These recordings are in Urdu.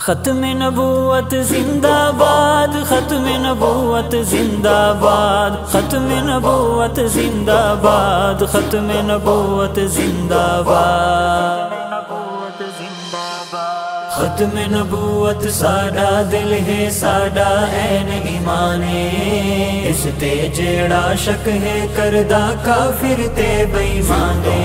ختم نبوت زندہ باد، ختم نبوت زندہ باد، ختم نبوت زندہ باد، ختم نبوت زندہ باد، ختم نبوت ساڈا دل ہے، ساڈا عین ایمان ہے، اس تے جیڑا شک ہے کردا کافر تے بے ایمان ہے۔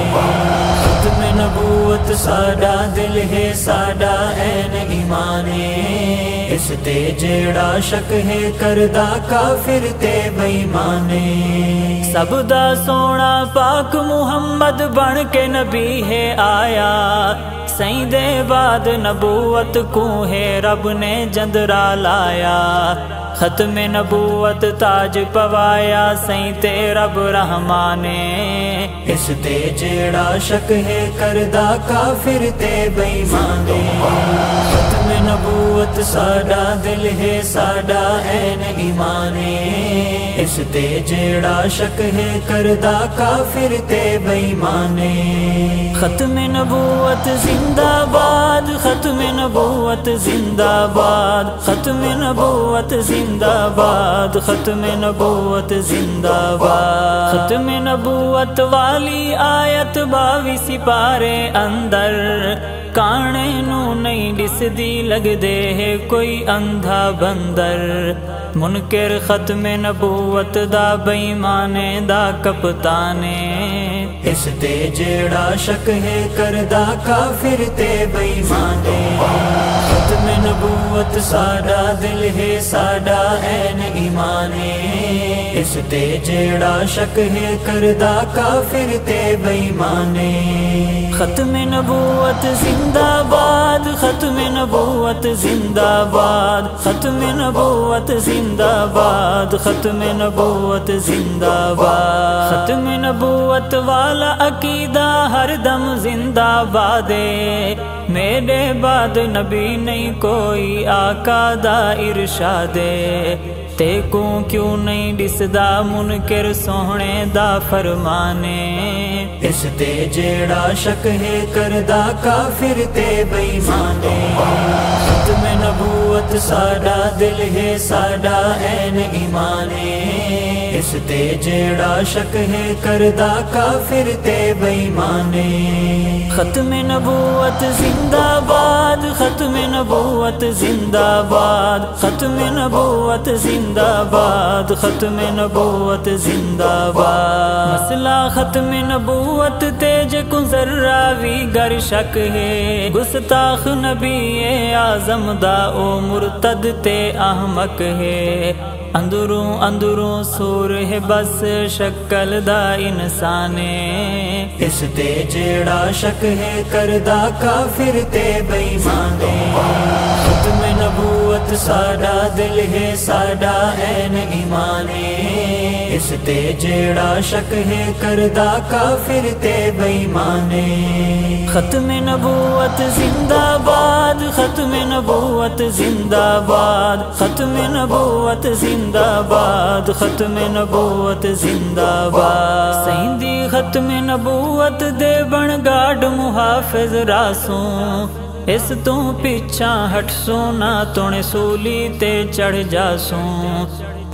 ختم نبوت ساڈا دل ہے، ساڈا عین ایمان ہے، اس تے جیڑا شک ہے کردا کافر تے بے ایمان ہے۔ سب دا سونا پاک محمد بن کے نبی ہے آیا، سائیں دے بعد نبوت کو ہے رب نے جندرا لایا، ختم نبوت تاج پوایا سائیں تے رب رحمان نے، اس تے جیڑا شک ہے کردا کافر تے بے ایمان ہے۔ ختم نبوت ساڈا دل ہے، ساڈا عین ایمان ہے، اس تے جیڑا شک ہے کردا کافر تے بے ایمان ہے۔ ختم نبوت زندہ باد، ختم نبوت زندہ باد، ختم نبوت زندہ باد، ختم نبوت زندہ باد۔ ختم نبوت والی آیت 22 سپارے اندر، کانے نو نہیں دس دی لگ دے ہے کوئی اندھا بندر، منکر ختم نبوت دا بے ایمانے دا کپتانے، اس تے جیڑا شک ہے کردا کافر تے بے ایمان ہے۔ ختم نبوت ساڈا دل ہے، ساڈا عین ایمان ہے، اس تے جیڑا شک ہے کردا کافر تے بے ایمان ہے۔ ختم نبوت زندہ باد، ختم نبوت زندہ باد، ختم نبوت زندہ باد، ختم نبوت زندہ باد۔ ختم نبوت والا عقیدہ ہر دم زندہ باد ہے، میرے بعد نبی نہیں کوئی آقا دا ارشاد ہے، تے کو کیوں نہیں دسدا منکر سوہنے دا فرمانے، اس تے جیڑا شک ہے کردا کافر تے بے ایمان ہے۔ ختم نبوت ساڈا دل ہے، ساڈا عین ایمان ہے، اس تے جیڑا شک ہے کردا کافر تے بے ایمان ہے۔ ختم نبوت زندہ باد، ختم نبوت زندہ باد، ختم نبوت زندہ باد، ختم نبوت زندہ باد۔ مسئلہ ختم نبوت تے جے کو ذرہ وی گر شک ہے، گستاخ نبی اعظم دا او مرتد تے احمق ہے، اندروں اندروں سور ہے بس شکل دا انسان ہے، اس تے جیڑا شک ہے کردا کافر تے بے ایمان ہے۔ ختم نبوت ساڈا دل ہے، ساڈا عین ایمان ہے، اس تے جیڑا شک ہے کردا کافر تے بے ایمان ہے۔ ختم نبوت زندہ باد، ختم نبوت زندہ باد، ختم نبوت زندہ باد، ختم نبوت زندہ باد۔ سائیں دی ختم نبوت دے بن گاڈ محافظ راسوں، اس تو پیچھا ہٹ سونا تونے سولی تے چڑھ جاسوں،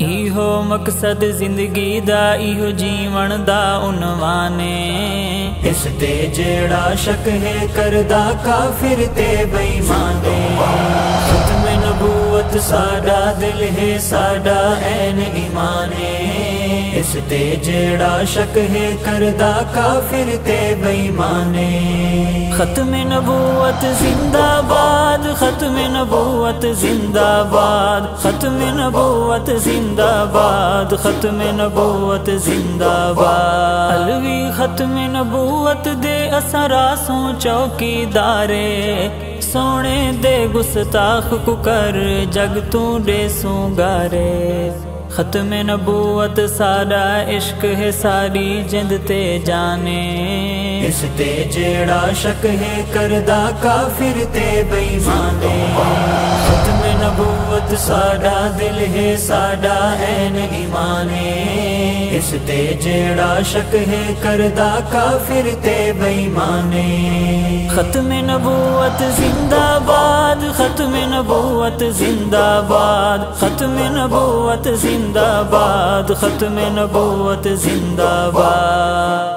ایہو مقصد زندگی دا، ایہو جیون دا عنوان ہے، اس تے جیڑا شک ہے کردا کافر تے بے ایمان ہے۔ ختم نبوت ساڈا دل ہے، ساڈا عین ایمان ہے، اس تے جیڑا شک ہے کردا کافر تے بے ایمان ہے۔ ختم نبوت زندہ باد، ختم نبوت زندہ باد، ختم نبوت زندہ باد، ختم نبوت زندہ باد۔ علوی ختم نبوت دے اثراسوں چوکی دارے، سونے دے گستاخ کو کر جگ تو دے سونگارے، ختم نبوت ساڈا عشق ہے ساری جند تے جانے، اس تے جیڑا شک ہے کردا کافر تے بے ایمان ہے۔ ختم نبوت نبوت ساڈا دل ہے ساڈا این ایمانے اس تے جیڑا شک ہے کردا کافر تے بے ایمانے ختم نبوت زندہ باد ختم نبوت زندہ باد ختم نبوت زندہ باد ختم نبوت زندہ باد